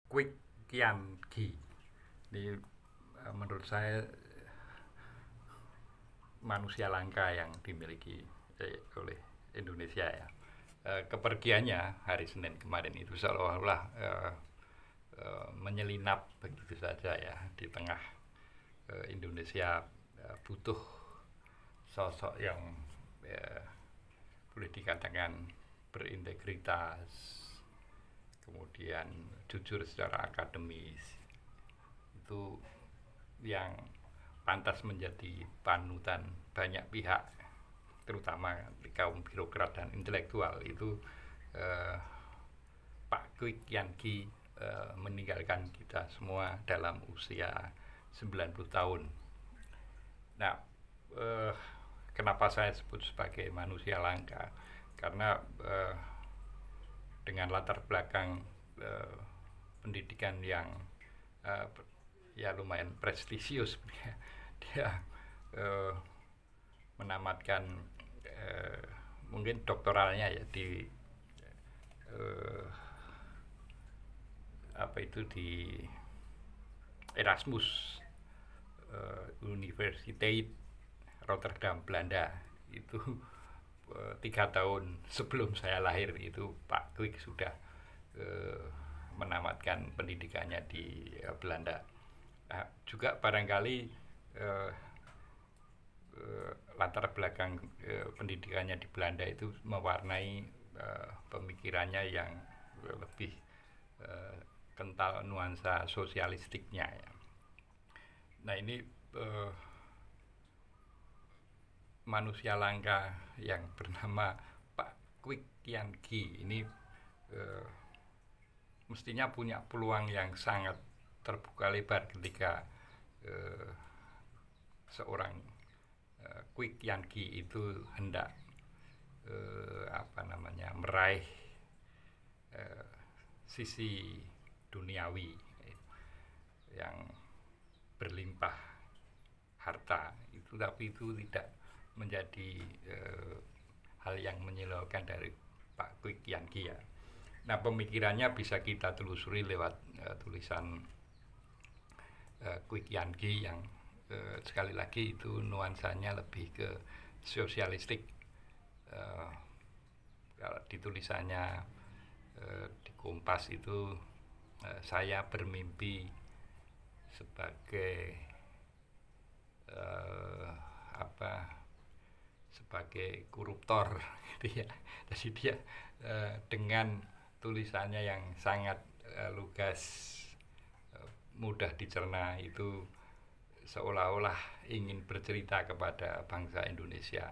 Quick Kian Gi. Ini menurut saya manusia langka yang dimiliki oleh Indonesia ya. Kepergiannya hari Senin kemarin itu seolah-olah menyelinap begitu saja ya di tengah Indonesia butuh sosok yang boleh dikatakan berintegritas, kemudian jujur secara akademis, itu yang pantas menjadi panutan banyak pihak, terutama di kaum birokrat dan intelektual itu. eh, Pak Kwik Kian Gi meninggalkan kita semua dalam usia 90 tahun. Nah, eh, kenapa saya sebut sebagai manusia langka? Karena dengan latar belakang pendidikan yang eh, ya lumayan prestisius, dia eh, menamatkan eh, mungkin doktoralnya ya di eh, apa itu di Erasmus Universiteit Rotterdam, Belanda. Itu 3 tahun sebelum saya lahir itu Pak Kwik sudah eh, menamatkan pendidikannya di Belanda. Nah, juga barangkali eh, latar belakang pendidikannya di Belanda itu mewarnai pemikirannya yang lebih eh, kental nuansa sosialistiknya ya. Nah ini eh, manusia langka yang bernama Pak Kwik Kian Gi ini eh, mestinya punya peluang yang sangat terbuka lebar ketika eh, seorang Kwik Kian Gi itu hendak meraih sisi duniawi yang berlimpah harta itu, tapi itu tidak menjadi hal yang menyilaukan dari Pak Kwik Kian Gi ya. Nah, pemikirannya bisa kita telusuri lewat tulisan Kwik Kian Gi yang sekali lagi itu nuansanya lebih ke sosialistik. Kalau di tulisannya di Kompas itu saya bermimpi sebagai uh, apa sebagai koruptor gitu ya. Jadi dia dengan tulisannya yang sangat lugas, mudah dicerna itu seolah-olah ingin bercerita kepada bangsa Indonesia.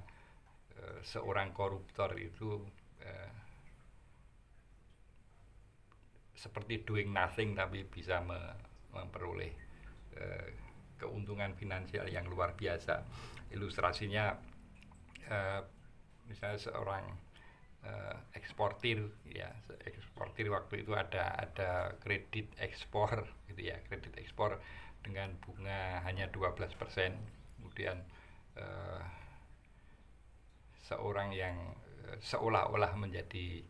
Seorang koruptor itu seperti doing nothing tapi bisa memperoleh keuntungan finansial yang luar biasa. Ilustrasinya misalnya seorang eksportir ya, eksportir waktu itu ada kredit ekspor gitu ya, kredit ekspor dengan bunga hanya 12%. Kemudian seorang yang seolah-olah menjadi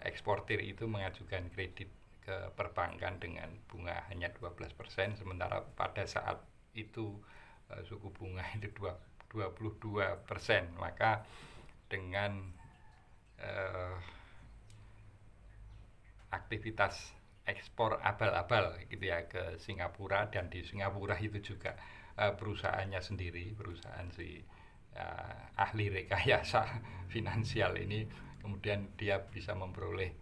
eksportir itu mengajukan kredit ke perbankan dengan bunga hanya 12%, sementara pada saat itu suku bunga itu 22%. Maka dengan aktivitas ekspor abal-abal gitu ya ke Singapura, dan di Singapura itu juga perusahaannya sendiri, perusahaan si ahli rekayasa finansial ini, kemudian dia bisa memperoleh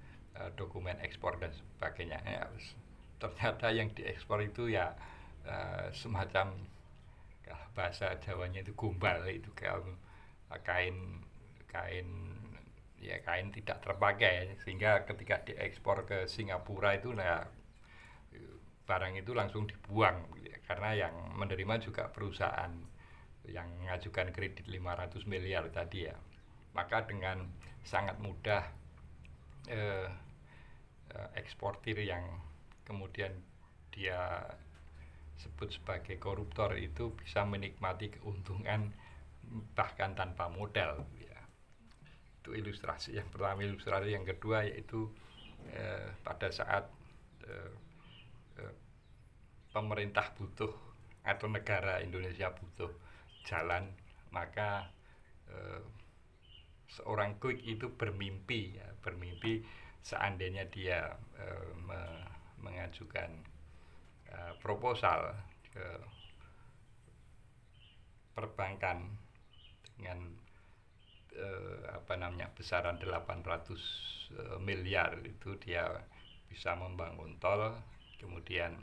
dokumen ekspor dan sebagainya ya. Ternyata yang diekspor itu ya semacam, kalau bahasa Jawanya itu gombal, itu kain kain ya, kain tidak terpakai, sehingga ketika diekspor ke Singapura itu nah barang itu langsung dibuang gitu ya. Karena yang menerima juga perusahaan yang mengajukan kredit 500 miliar tadi ya. Maka dengan sangat mudah eksportir yang kemudian dia sebut sebagai koruptor itu bisa menikmati keuntungan bahkan tanpa modal ya. Itu ilustrasi yang pertama. Ilustrasi yang kedua yaitu pada saat eh, pemerintah butuh atau negara Indonesia butuh jalan, maka eh, seorang Quick itu bermimpi ya, bermimpi seandainya dia mengajukan proposal ke perbankan dengan besaran 800 miliar, itu dia bisa membangun tol, kemudian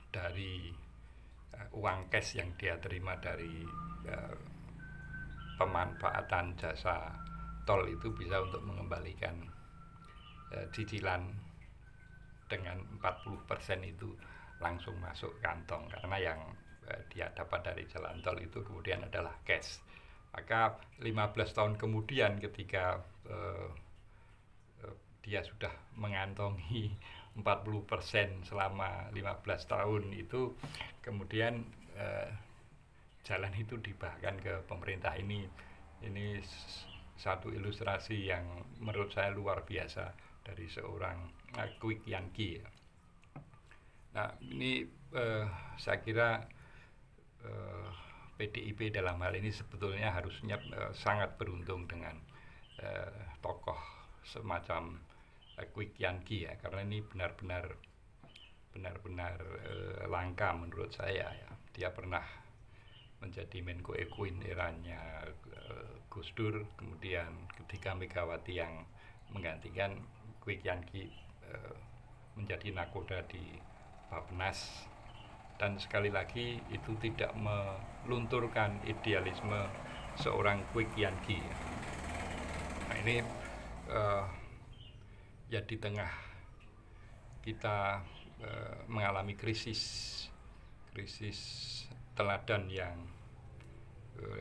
dari uang cash yang dia terima dari pemanfaatan jasa tol itu bisa untuk mengembalikan cicilan dengan 40% itu langsung masuk kantong, karena yang dia dapat dari jalan tol itu kemudian adalah cash. Maka 15 tahun kemudian ketika dia sudah mengantongi 40% selama 15 tahun itu, kemudian jalan itu dibahkan ke pemerintah. Ini satu ilustrasi yang menurut saya luar biasa dari seorang Quick Yangi. Nah, ini saya kira PDIP dalam hal ini sebetulnya harusnya sangat beruntung dengan tokoh semacam Quick Yangi ya, karena ini benar-benar langka menurut saya ya. Dia pernah menjadi Menko Ekuin eranya Gus Dur, kemudian ketika Megawati yang menggantikan, Quick Yangi menjadi nakoda di Bappenas, dan sekali lagi itu tidak melunturkan idealisme seorang Quick Yangi. Nah, ini ya di tengah kita mengalami krisis teladan yang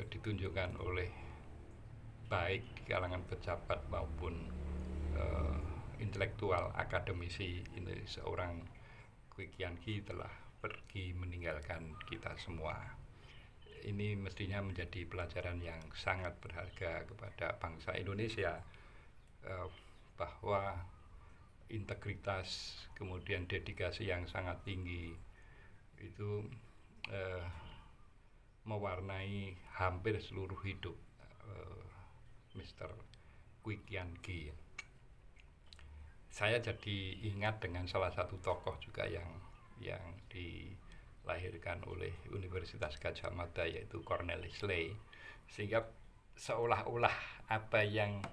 ditunjukkan oleh baik di kalangan pejabat maupun intelektual akademisi, ini seorang Quick Yangi telah pergi meninggalkan kita semua. Ini mestinya menjadi pelajaran yang sangat berharga kepada bangsa Indonesia, bahwa integritas kemudian dedikasi yang sangat tinggi itu mewarnai hampir seluruh hidup Mr. Quick Yangi. Saya jadi ingat dengan salah satu tokoh juga yang dilahirkan oleh Universitas Gadjah Mada, yaitu Cornelis Ley, sehingga seolah-olah apa yang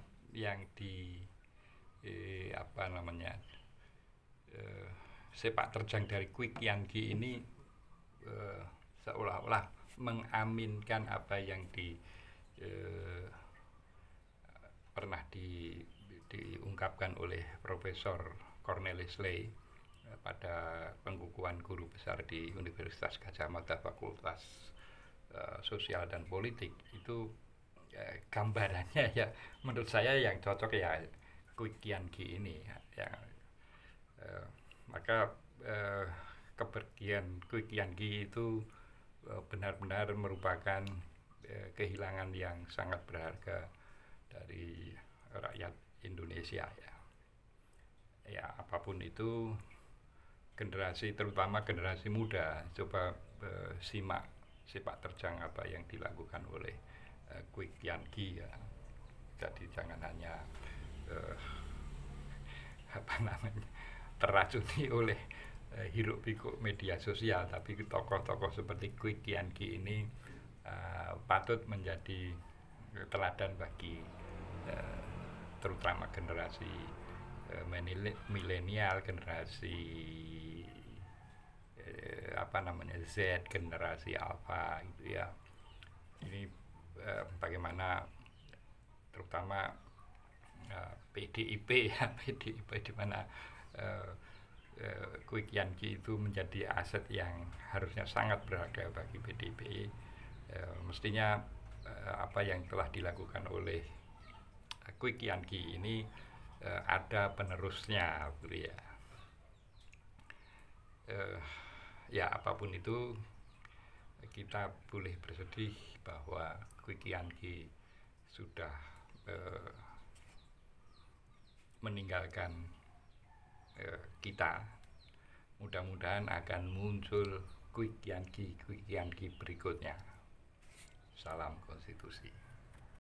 sepak terjang dari Quick Yangi ini seolah-olah mengaminkan apa yang pernah diungkapkan oleh Profesor Cornelis Ley pada pengukuhan guru besar di Universitas Gadjah Mada Fakultas Sosial dan Politik. Itu gambarannya ya menurut saya yang cocok ya Quick Yangi ini ya. Maka kepergian Quick Yangi itu benar-benar merupakan kehilangan yang sangat berharga dari rakyat Indonesia ya. Ya, apapun itu, generasi, terutama generasi muda, coba simak sepak terjang apa yang dilakukan oleh Quick Yangi ya. Jadi jangan hanya terracuni oleh hiruk pikuk media sosial, tapi tokoh-tokoh seperti Quick Yangi ini patut menjadi teladan bagi terutama generasi milenial, generasi Z, generasi Alpha gitu ya. Ini bagaimana terutama PDIP ya, PDIP di mana Quick Yangi itu menjadi aset yang harusnya sangat berharga bagi PDIP. Mestinya apa yang telah dilakukan oleh Quick Yangi ini ada penerusnya gitu ya. Ya apapun itu, kita boleh bersedih bahwa Quick Yangi sudah meninggalkan kita mudah-mudahan akan muncul Quick Yankee berikutnya. Salam konstitusi.